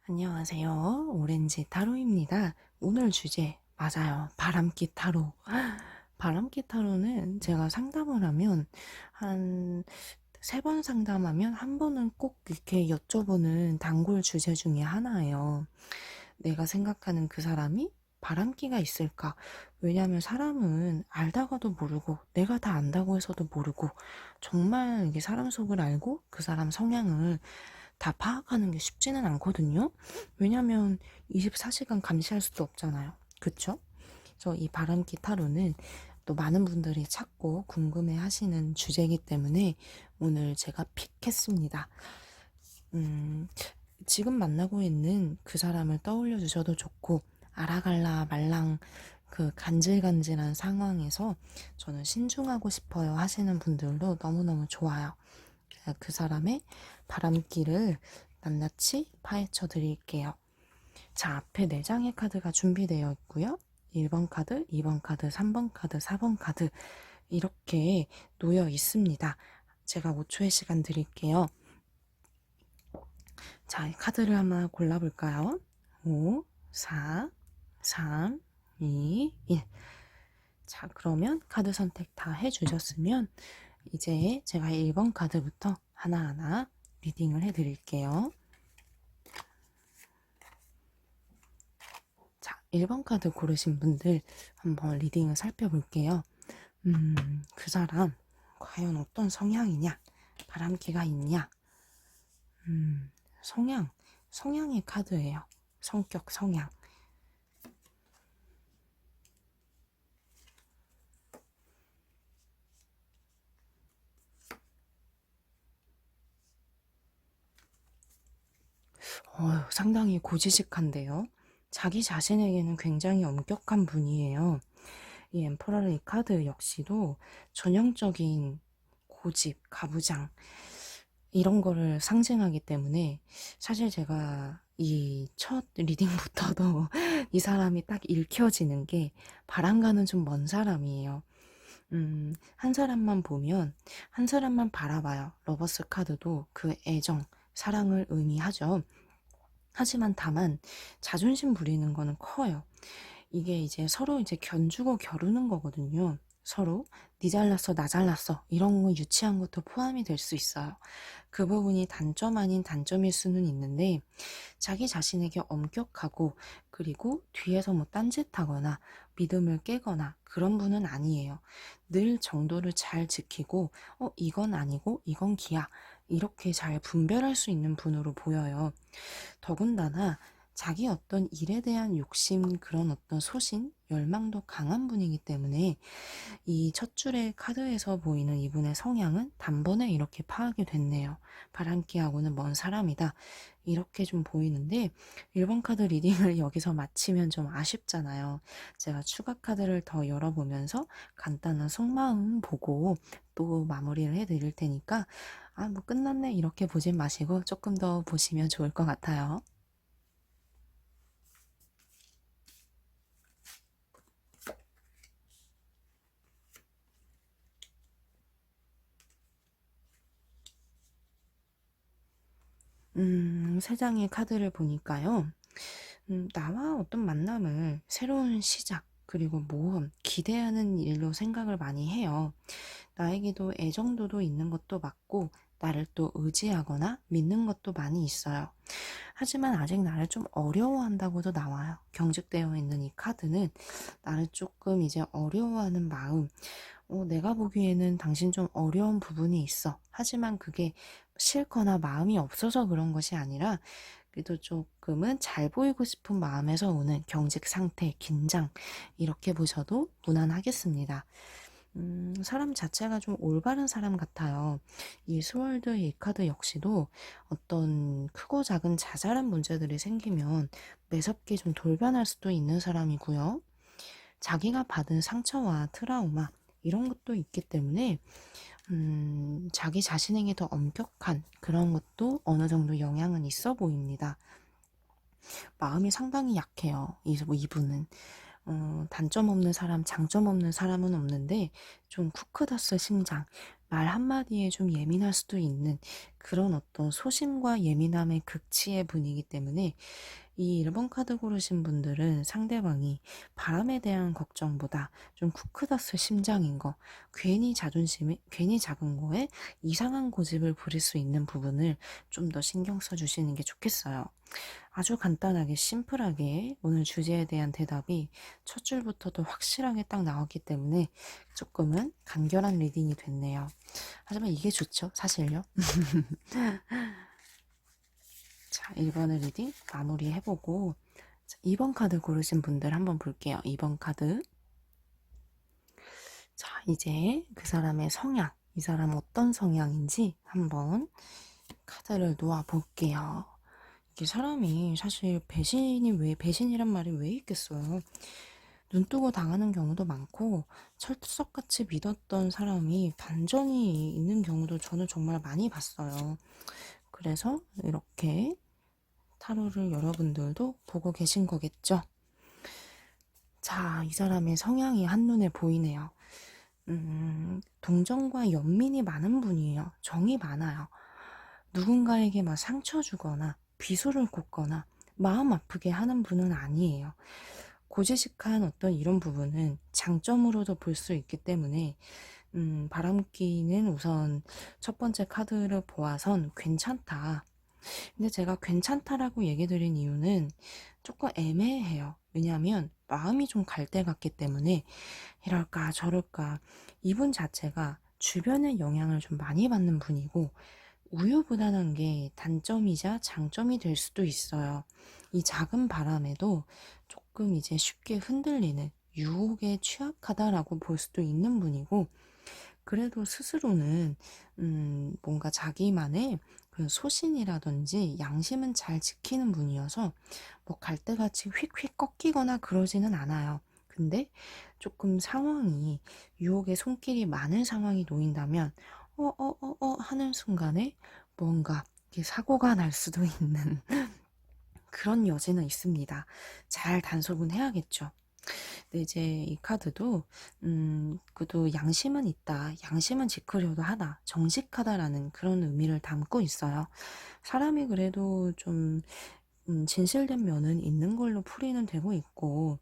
안녕하세요. 오렌지 타로입니다. 오늘 주제, 맞아요. 바람기 타로. 바람기 타로는 제가 상담을 하면 한 3번 상담하면 한 번은 꼭 이렇게 여쭤보는 단골 주제 중에 하나예요. 내가 생각하는 그 사람이 바람기가 있을까? 왜냐하면 사람은 알다가도 모르고 내가 다 안다고 해서도 모르고 정말 이게 사람 속을 알고 그 사람 성향을 다 파악하는 게 쉽지는 않거든요. 왜냐면 24시간 감시할 수도 없잖아요. 그쵸? 그래서 이 바람기 타로는 또 많은 분들이 찾고 궁금해 하시는 주제이기 때문에 오늘 제가 픽했습니다. 음, 지금 만나고 있는 그 사람을 떠올려 주셔도 좋고, 알아갈라 말랑 그 간질간질한 상황에서 저는 신중하고 싶어요 하시는 분들도 너무너무 좋아요. 그 사람의 바람길을 낱낱이 파헤쳐 드릴게요. 자, 앞에 4장의 카드가 준비되어 있고요. 1번 카드, 2번 카드, 3번 카드, 4번 카드 이렇게 놓여 있습니다. 제가 5초의 시간 드릴게요. 자, 카드를 한번 골라볼까요? 5, 4, 3, 2, 1. 자, 그러면 카드 선택 다 해주셨으면 이제 제가 1번 카드부터 하나하나 리딩을 해드릴게요. 자, 1번 카드 고르신 분들 한번 리딩을 살펴볼게요. 그 사람 과연 어떤 성향이냐? 바람기가 있냐? 성향의 카드예요. 성격, 성향. 상당히 고지식한데요. 자기 자신에게는 굉장히 엄격한 분이에요. 이 엠퍼러의 카드 역시도 전형적인 고집, 가부장 이런 거를 상징하기 때문에 사실 제가 이 첫 리딩부터도 이 사람이 딱 읽혀지는 게 바람과는 좀 먼 사람이에요. 한 사람만 보면 한 사람만 바라봐요. 러버스 카드도 그 애정, 사랑을 의미하죠. 하지만 다만 자존심 부리는 거는 커요. 이게 이제 서로 이제 견주고 겨루는 거거든요. 서로 니 잘났어 나 잘났어 이런 거 유치한 것도 포함이 될 수 있어요. 그 부분이 단점 아닌 단점일 수는 있는데 자기 자신에게 엄격하고 그리고 뒤에서 뭐 딴짓하거나 믿음을 깨거나 그런 분은 아니에요. 늘 정도를 잘 지키고 이건 아니고 이건 기야 이렇게 잘 분별할 수 있는 분으로 보여요. 더군다나 자기 어떤 일에 대한 욕심, 그런 어떤 소신, 열망도 강한 분이기 때문에 이 첫 줄의 카드에서 보이는 이분의 성향은 단번에 이렇게 파악이 됐네요. 바람기하고는 먼 사람이다. 이렇게 좀 보이는데 1번 카드 리딩을 여기서 마치면 좀 아쉽잖아요. 제가 추가 카드를 더 열어보면서 간단한 속마음 보고 또 마무리를 해드릴 테니까 뭐 끝났네 이렇게 보진 마시고 조금 더 보시면 좋을 것 같아요. 세 장의 카드를 보니까요. 나와 어떤 만남을 새로운 시작, 그리고 모험, 기대하는 일로 생각을 많이 해요. 나에게도 애정도도 있는 것도 맞고, 나를 또 의지하거나 믿는 것도 많이 있어요. 하지만 아직 나를 좀 어려워한다고도 나와요. 경직되어 있는 이 카드는 나를 조금 이제 어려워하는 마음, 내가 보기에는 당신 좀 어려운 부분이 있어. 하지만 그게 싫거나 마음이 없어서 그런 것이 아니라 그래도 조금은 잘 보이고 싶은 마음에서 오는 경직 상태, 긴장 이렇게 보셔도 무난하겠습니다. 사람 자체가 좀 올바른 사람 같아요. 이 스월드 이 카드 역시도 어떤 크고 작은 자잘한 문제들이 생기면 매섭게 좀 돌변할 수도 있는 사람이고요. 자기가 받은 상처와 트라우마 이런 것도 있기 때문에 자기 자신에게 더 엄격한 그런 것도 어느 정도 영향은 있어 보입니다. 마음이 상당히 약해요. 이분은. 단점 없는 사람, 장점 없는 사람은 없는데 좀 쿠크다스 심장, 말 한마디에 좀 예민할 수도 있는 그런 어떤 소심과 예민함의 극치의 분이기 때문에 이 1번 카드 고르신 분들은 상대방이 바람에 대한 걱정보다 좀 쿠크다스 심장인 거, 괜히 자존심이, 괜히 작은 거에 이상한 고집을 부릴 수 있는 부분을 좀 더 신경 써주시는 게 좋겠어요. 아주 간단하게 심플하게 오늘 주제에 대한 대답이 첫 줄부터도 확실하게 딱 나왔기 때문에 조금은 간결한 리딩이 됐네요. 하지만 이게 좋죠, 사실요. 자, 1번의 리딩 마무리 해보고 2번 카드 고르신 분들 한번 볼게요. 2번 카드. 자, 이제 그 사람의 성향, 이 사람 어떤 성향인지 한번 카드를 놓아 볼게요. 이게 사람이 사실 배신이란 말이 왜 있겠어요. 눈 뜨고 당하는 경우도 많고 철석같이 믿었던 사람이 반전이 있는 경우도 저는 정말 많이 봤어요. 그래서 이렇게 타로를 여러분들도 보고 계신 거겠죠? 자, 이 사람의 성향이 한눈에 보이네요. 동정과 연민이 많은 분이에요. 정이 많아요. 누군가에게 막 상처 주거나 비수를 꽂거나 마음 아프게 하는 분은 아니에요. 고지식한 어떤 이런 부분은 장점으로도 볼 수 있기 때문에 바람기는 우선 첫 번째 카드를 보아선 괜찮다. 근데 제가 괜찮다라고 얘기 드린 이유는 조금 애매해요. 왜냐하면 마음이 좀 갈 때 같기 때문에 이럴까 저럴까 이분 자체가 주변의 영향을 좀 많이 받는 분이고 우유부단한 게 단점이자 장점이 될 수도 있어요. 이 작은 바람에도 조금 이제 쉽게 흔들리는 유혹에 취약하다라고 볼 수도 있는 분이고 그래도 스스로는 뭔가 자기만의 그 소신이라든지 양심은 잘 지키는 분이어서 뭐 갈대같이 휙휙 꺾이거나 그러지는 않아요. 근데 조금 상황이 유혹의 손길이 많은 상황이 놓인다면 하는 순간에 뭔가 이렇게 사고가 날 수도 있는 그런 여지는 있습니다. 잘 단속은 해야겠죠. 근데 이제 이 카드도 그래도 양심은 있다. 양심은 지키려도 하다. 정직하다라는 그런 의미를 담고 있어요. 사람이 그래도 좀 진실된 면은 있는 걸로 풀이는 되고 있고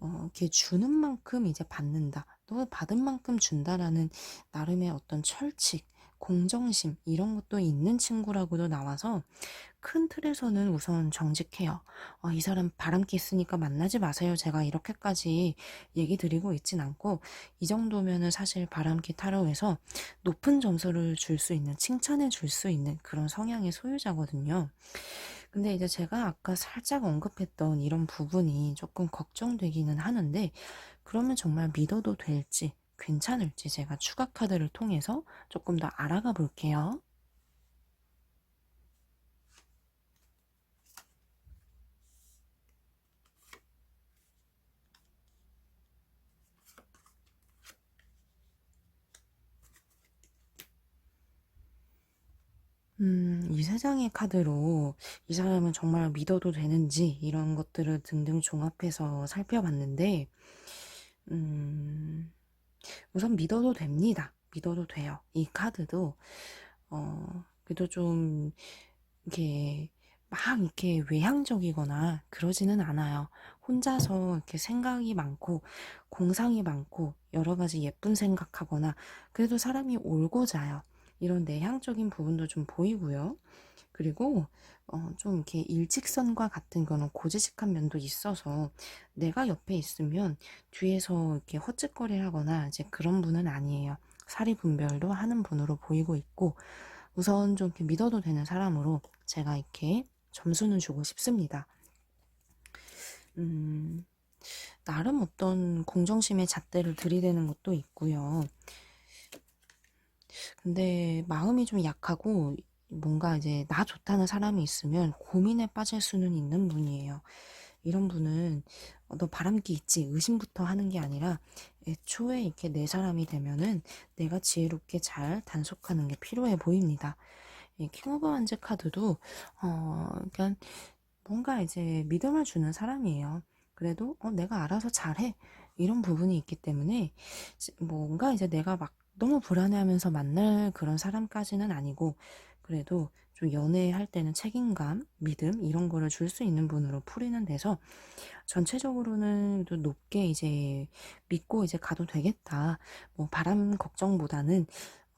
이렇게 주는 만큼 이제 받는다. 또 받은 만큼 준다라는 나름의 어떤 철칙, 공정심 이런 것도 있는 친구라고도 나와서 큰 틀에서는 우선 정직해요. 이 사람 바람기 있으니까 만나지 마세요. 제가 이렇게까지 얘기 드리고 있진 않고 이 정도면은 사실 바람기 타로에서 높은 점수를 줄 수 있는 칭찬해 줄 수 있는 그런 성향의 소유자거든요. 근데 이제 제가 아까 살짝 언급했던 이런 부분이 조금 걱정되기는 하는데 그러면 정말 믿어도 될지 괜찮을지 제가 추가 카드를 통해서 조금 더 알아가 볼게요. 이 세 장의 카드로 이 사람은 정말 믿어도 되는지 이런 것들을 등등 종합해서 살펴봤는데, 음, 우선 믿어도 됩니다. 믿어도 돼요. 이 카드도, 그래도 좀, 이렇게, 막 이렇게 외향적이거나 그러지는 않아요. 혼자서 이렇게 생각이 많고, 공상이 많고, 여러 가지 예쁜 생각하거나, 그래도 사람이 올고자요. 이런 내향적인 부분도 좀 보이고요. 그리고 좀 이렇게 일직선과 같은 거는 고지식한 면도 있어서 내가 옆에 있으면 뒤에서 이렇게 헛짓거리 하거나 이제 그런 분은 아니에요. 사리 분별도 하는 분으로 보이고 있고 우선 좀 이렇게 믿어도 되는 사람으로 제가 이렇게 점수는 주고 싶습니다. 음, 나름 어떤 공정심의 잣대를 들이대는 것도 있고요. 근데 마음이 좀 약하고 뭔가 이제 나 좋다는 사람이 있으면 고민에 빠질 수는 있는 분이에요. 이런 분은 너 바람기 있지? 의심부터 하는 게 아니라 애초에 이렇게 내 사람이 되면은 내가 지혜롭게 잘 단속하는 게 필요해 보입니다. 이 킹 오브 wands 카드도 그러니까 뭔가 이제 믿음을 주는 사람이에요. 그래도 내가 알아서 잘해. 이런 부분이 있기 때문에 뭔가 이제 내가 막 너무 불안해하면서 만날 그런 사람까지는 아니고 그래도 좀 연애할 때는 책임감, 믿음 이런 거를 줄 수 있는 분으로 풀이는 돼서 전체적으로는 또 높게 이제 믿고 이제 가도 되겠다. 뭐 바람 걱정보다는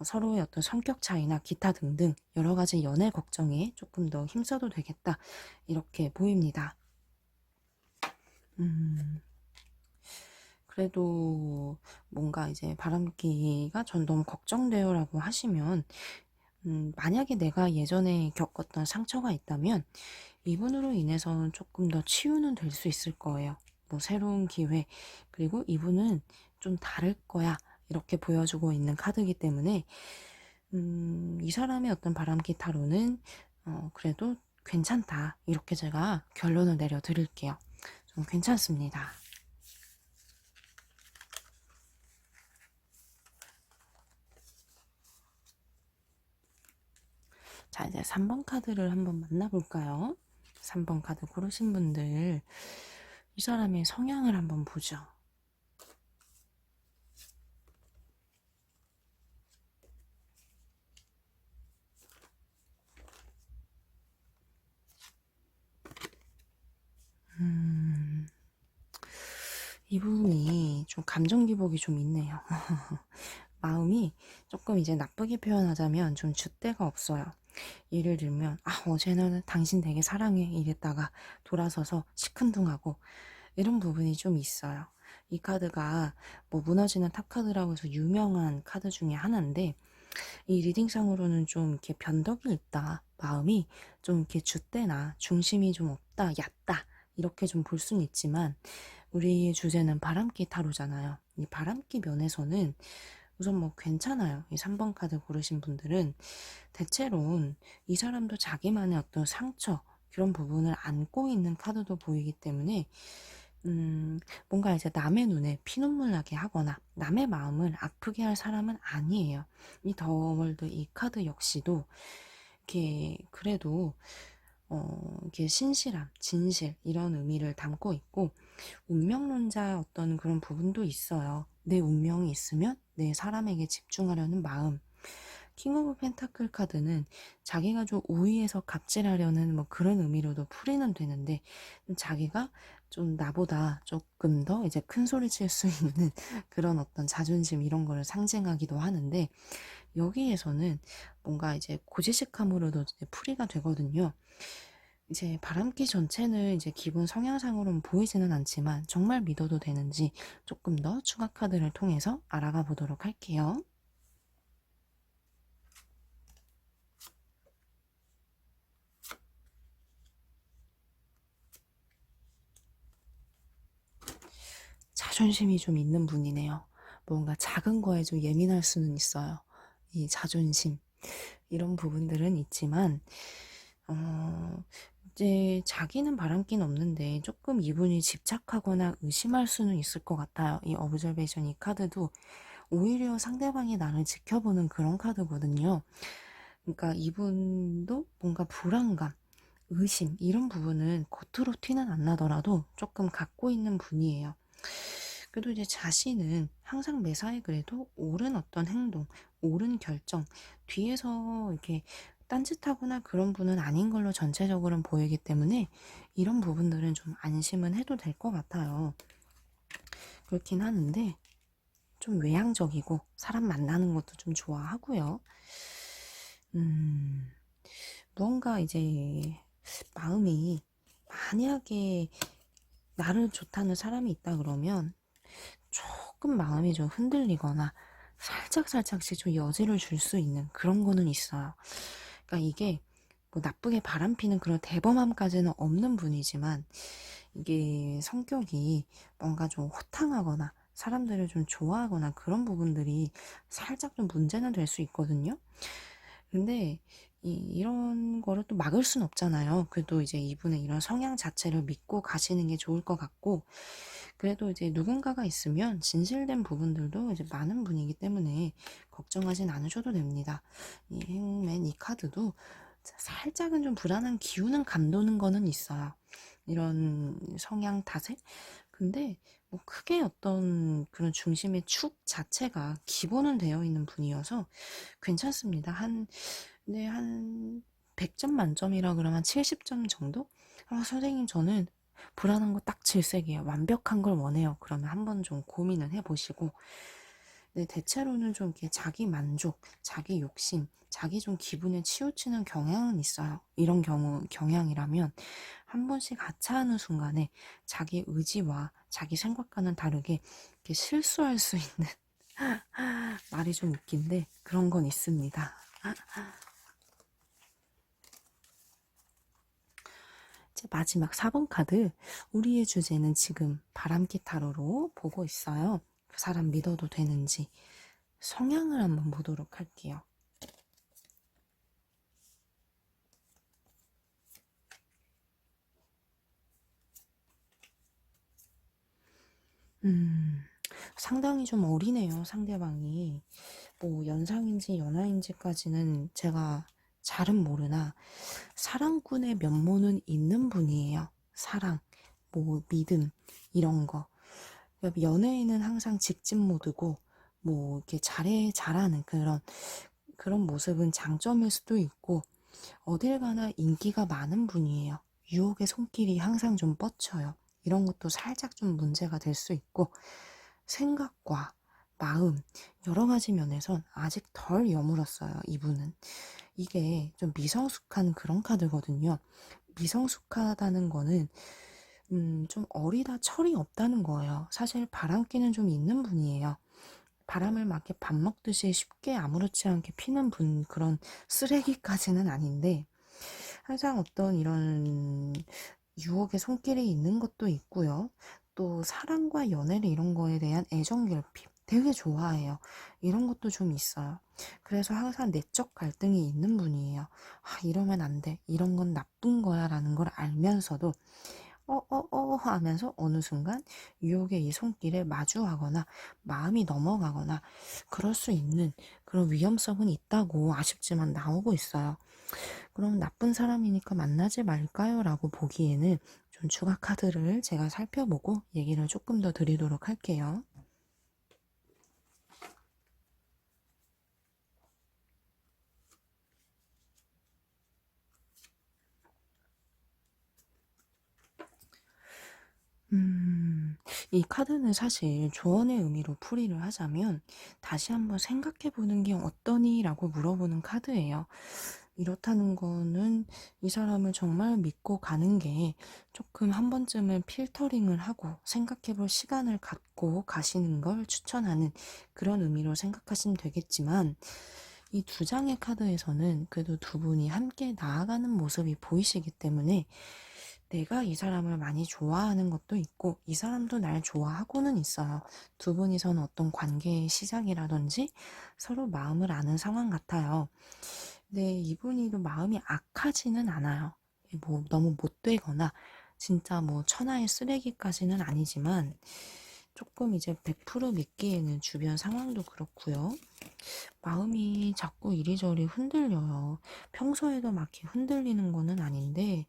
서로의 어떤 성격 차이나 기타 등등 여러 가지 연애 걱정에 조금 더 힘써도 되겠다. 이렇게 보입니다. 음, 그래도 뭔가 이제 바람기가 전 너무 걱정돼요라고 하시면, 만약에 내가 예전에 겪었던 상처가 있다면 이분으로 인해서는 조금 더 치유는 될 수 있을 거예요. 뭐 새로운 기회, 그리고 이분은 좀 다를 거야. 이렇게 보여주고 있는 카드이기 때문에, 이 사람의 어떤 바람기 타로는, 그래도 괜찮다. 이렇게 제가 결론을 내려 드릴게요. 좀 괜찮습니다. 자, 이제 3번 카드를 한번 만나볼까요? 3번 카드 고르신 분들, 이 사람의 성향을 한번 보죠. 이분이 좀 감정 기복이 좀 있네요. 마음이 조금 이제 나쁘게 표현하자면 좀 줏대가 없어요. 예를 들면, 어제는 당신 되게 사랑해. 이랬다가 돌아서서 시큰둥하고 이런 부분이 좀 있어요. 이 카드가 뭐 무너지는 탑 카드라고 해서 유명한 카드 중에 하나인데, 이 리딩상으로는 좀 이렇게 변덕이 있다. 마음이 좀 이렇게 줏대나 중심이 좀 없다, 얕다. 이렇게 좀 볼 수는 있지만, 우리의 주제는 바람기 타로잖아요. 이 바람기 면에서는 우선 뭐 괜찮아요. 이 3번 카드 고르신 분들은 대체로는 이 사람도 자기만의 어떤 상처, 그런 부분을 안고 있는 카드도 보이기 때문에, 뭔가 이제 남의 눈에 피눈물 나게 하거나 남의 마음을 아프게 할 사람은 아니에요. 이 더월드 이 카드 역시도 이렇게 그래도 이게 신실함, 진실 이런 의미를 담고 있고, 운명론자 어떤 그런 부분도 있어요. 내 운명이 있으면 내 사람에게 집중하려는 마음. 킹 오브 펜타클 카드는 자기가 좀 우위에서 갑질하려는 뭐 그런 의미로도 풀이는 되는데, 자기가 좀 나보다 조금 더 이제 큰 소리 칠 수 있는 그런 어떤 자존심 이런 거를 상징하기도 하는데, 여기에서는 뭔가 이제 고지식함으로도 이제 풀이가 되거든요. 이제 바람기 전체는 이제 기본 성향상으로는 보이지는 않지만 정말 믿어도 되는지 조금 더 추가 카드를 통해서 알아가 보도록 할게요. 자존심이 좀 있는 분이네요. 뭔가 작은 거에 좀 예민할 수는 있어요. 이 자존심. 이런 부분들은 있지만, 이제 자기는 바람기는 없는데 조금 이분이 집착하거나 의심할 수는 있을 것 같아요. 이 어브저베이션 이 카드도 오히려 상대방이 나를 지켜보는 그런 카드거든요. 그러니까 이분도 뭔가 불안감, 의심 이런 부분은 겉으로 티는 안 나더라도 조금 갖고 있는 분이에요. 그래도 이제 자신은 항상 매사에 그래도 옳은 어떤 행동, 옳은 결정, 뒤에서 이렇게 딴짓하거나 그런 분은 아닌 걸로 전체적으로는 보이기 때문에 이런 부분들은 좀 안심은 해도 될 것 같아요. 그렇긴 하는데 좀 외향적이고 사람 만나는 것도 좀 좋아하고요. 음, 무언가 이제 마음이 만약에 나를 좋다는 사람이 있다 그러면 조금 마음이 좀 흔들리거나 살짝살짝씩 좀 여지를 줄 수 있는 그런 거는 있어요. 그러니까 이게 뭐 나쁘게 바람피는 그런 대범함까지는 없는 분이지만, 이게 성격이 뭔가 좀 호탕하거나 사람들을 좀 좋아하거나 그런 부분들이 살짝 좀 문제는 될 수 있거든요. 근데 이런 거를 또 막을 순 없잖아요. 그래도 이제 이분의 이런 성향 자체를 믿고 가시는 게 좋을 것 같고, 그래도 이제 누군가가 있으면 진실된 부분들도 이제 많은 분이기 때문에 걱정하진 않으셔도 됩니다. 이 행맨 이 카드도 살짝은 좀 불안한 기우는 감도는 거는 있어요. 이런 성향 탓에. 근데 뭐 크게 어떤 그런 중심의 축 자체가 기본은 되어 있는 분이어서 괜찮습니다. 근데 한 100점 만점이라 그러면 70점 정도? 선생님 저는 불안한 거 딱 질색이에요. 완벽한 걸 원해요. 그러면 한번 좀 고민을 해보시고. 네, 대체로는 좀 이렇게 자기 만족, 자기 욕심, 자기 좀 기분에 치우치는 경향은 있어요. 이런 경향이라면 한 번씩 하차하는 순간에 자기 의지와 자기 생각과는 다르게 이렇게 실수할 수 있는 말이 좀 웃긴데 그런 건 있습니다. 이제 마지막 4번 카드. 우리의 주제는 지금 바람기 타로로 보고 있어요. 그 사람 믿어도 되는지 성향을 한번 보도록 할게요. 상당히 좀 어리네요, 상대방이. 뭐 연상인지 연하인지까지는 제가 잘은 모르나 사랑꾼의 면모는 있는 분이에요. 사랑, 뭐 믿음 이런 거. 연애에는 항상 직진 모드고 뭐 이렇게 잘하는 그런 모습은 장점일 수도 있고 어딜 가나 인기가 많은 분이에요. 유혹의 손길이 항상 좀 뻗쳐요. 이런 것도 살짝 좀 문제가 될 수 있고 생각과 마음 여러 가지 면에선 아직 덜 여물었어요. 이분은 이게 좀 미성숙한 그런 카드거든요. 미성숙하다는 거는 좀 어리다 철이 없다는 거예요. 사실 바람기는 좀 있는 분이에요. 바람을 막 이렇게 밥 먹듯이 쉽게 아무렇지 않게 피는 분 그런 쓰레기까지는 아닌데 항상 어떤 이런 유혹의 손길이 있는 것도 있고요. 또 사랑과 연애를 이런 거에 대한 애정 결핍 되게 좋아해요. 이런 것도 좀 있어요. 그래서 항상 내적 갈등이 있는 분이에요. 이러면 안 돼. 이런 건 나쁜 거야 라는 걸 알면서도 하면서 어느 순간 유혹의 이 손길에 마주하거나 마음이 넘어가거나 그럴 수 있는 그런 위험성은 있다고 아쉽지만 나오고 있어요. 그럼 나쁜 사람이니까 만나지 말까요? 라고 보기에는 좀 추가 카드를 제가 살펴보고 얘기를 조금 더 드리도록 할게요. 이 카드는 사실 조언의 의미로 풀이를 하자면 다시 한번 생각해 보는 게 어떠니? 라고 물어보는 카드예요. 이렇다는 거는 이 사람을 정말 믿고 가는 게 조금 한 번쯤은 필터링을 하고 생각해 볼 시간을 갖고 가시는 걸 추천하는 그런 의미로 생각하시면 되겠지만 이 두 장의 카드에서는 그래도 두 분이 함께 나아가는 모습이 보이시기 때문에 내가 이 사람을 많이 좋아하는 것도 있고 이 사람도 날 좋아하고는 있어요. 두 분이서는 어떤 관계의 시작이라든지 서로 마음을 아는 상황 같아요. 근데 이분이도 마음이 악하지는 않아요. 뭐 너무 못되거나 진짜 뭐 천하의 쓰레기까지는 아니지만 조금 이제 100% 믿기에는 주변 상황도 그렇고요. 마음이 자꾸 이리저리 흔들려요. 평소에도 막 이렇게 흔들리는 거는 아닌데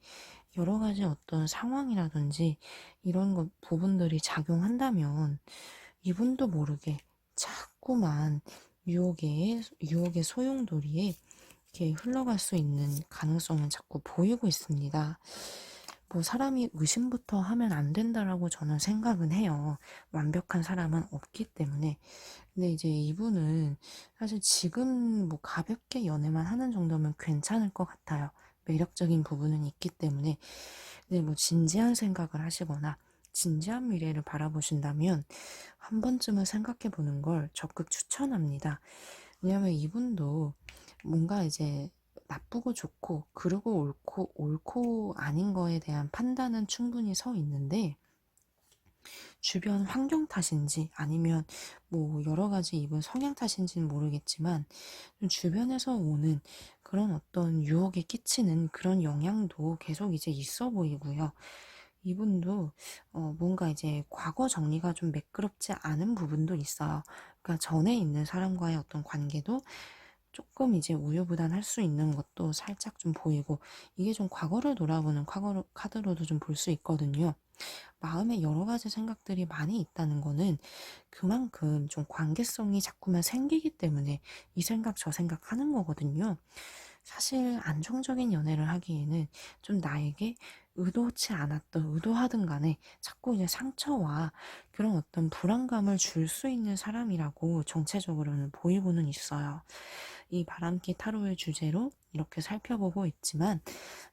여러 가지 어떤 상황이라든지 이런 것 부분들이 작용한다면 이분도 모르게 자꾸만 유혹의 소용돌이에 이렇게 흘러갈 수 있는 가능성은 자꾸 보이고 있습니다. 뭐 사람이 의심부터 하면 안 된다라고 저는 생각은 해요. 완벽한 사람은 없기 때문에. 근데 이제 이분은 사실 지금 뭐 가볍게 연애만 하는 정도면 괜찮을 것 같아요. 매력적인 부분은 있기 때문에. 근데 뭐 진지한 생각을 하시거나 진지한 미래를 바라보신다면 한 번쯤은 생각해 보는 걸 적극 추천합니다. 왜냐면 이분도 뭔가 이제 나쁘고 좋고 그르고 옳고 아닌 거에 대한 판단은 충분히 서 있는데 주변 환경 탓인지 아니면 뭐 여러 가지 이분 성향 탓인지는 모르겠지만 좀 주변에서 오는 그런 어떤 유혹에 끼치는 그런 영향도 계속 이제 있어 보이고요. 이분도 뭔가 이제 과거 정리가 좀 매끄럽지 않은 부분도 있어요. 그러니까 전에 있는 사람과의 어떤 관계도 조금 이제 우유부단할 수 있는 것도 살짝 좀 보이고 이게 좀 과거를 돌아보는 카드로도 좀 볼 수 있거든요. 마음에 여러 가지 생각들이 많이 있다는 거는 그만큼 좀 관계성이 자꾸만 생기기 때문에 이 생각 저 생각 하는 거거든요. 사실 안정적인 연애를 하기에는 좀 나에게 의도치 않았던, 의도하든 간에 자꾸 이제 상처와 그런 어떤 불안감을 줄 수 있는 사람이라고 정체적으로는 보이고는 있어요. 이 바람기 타로의 주제로 이렇게 살펴보고 있지만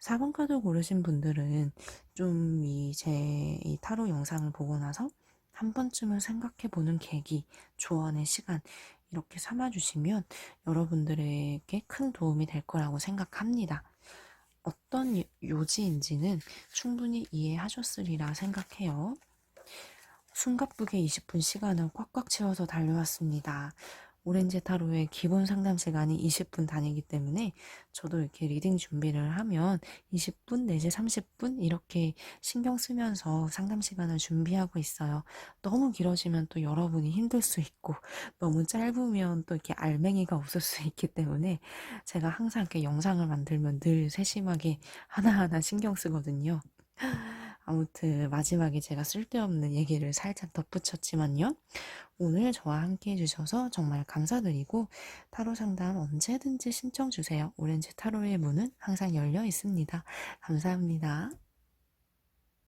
4번 카드 고르신 분들은 좀 이 타로 영상을 보고 나서 한 번쯤은 생각해 보는 계기, 조언의 시간 이렇게 삼아주시면 여러분들에게 큰 도움이 될 거라고 생각합니다. 어떤 요지인지는 충분히 이해하셨으리라 생각해요. 숨가쁘게 20분 시간을 꽉꽉 채워서 달려왔습니다. 오렌지 타로의 기본 상담 시간이 20분 단위이기 때문에 저도 이렇게 리딩 준비를 하면 20분 내지 30분 이렇게 신경 쓰면서 상담 시간을 준비하고 있어요. 너무 길어지면 또 여러분이 힘들 수 있고 너무 짧으면 또 이렇게 알맹이가 없을 수 있기 때문에 제가 항상 이렇게 영상을 만들면 늘 세심하게 하나하나 신경 쓰거든요. 아무튼 마지막에 제가 쓸데없는 얘기를 살짝 덧붙였지만요. 오늘 저와 함께 해주셔서 정말 감사드리고 타로 상담 언제든지 신청 주세요. 오렌지 타로의 문은 항상 열려 있습니다. 감사합니다.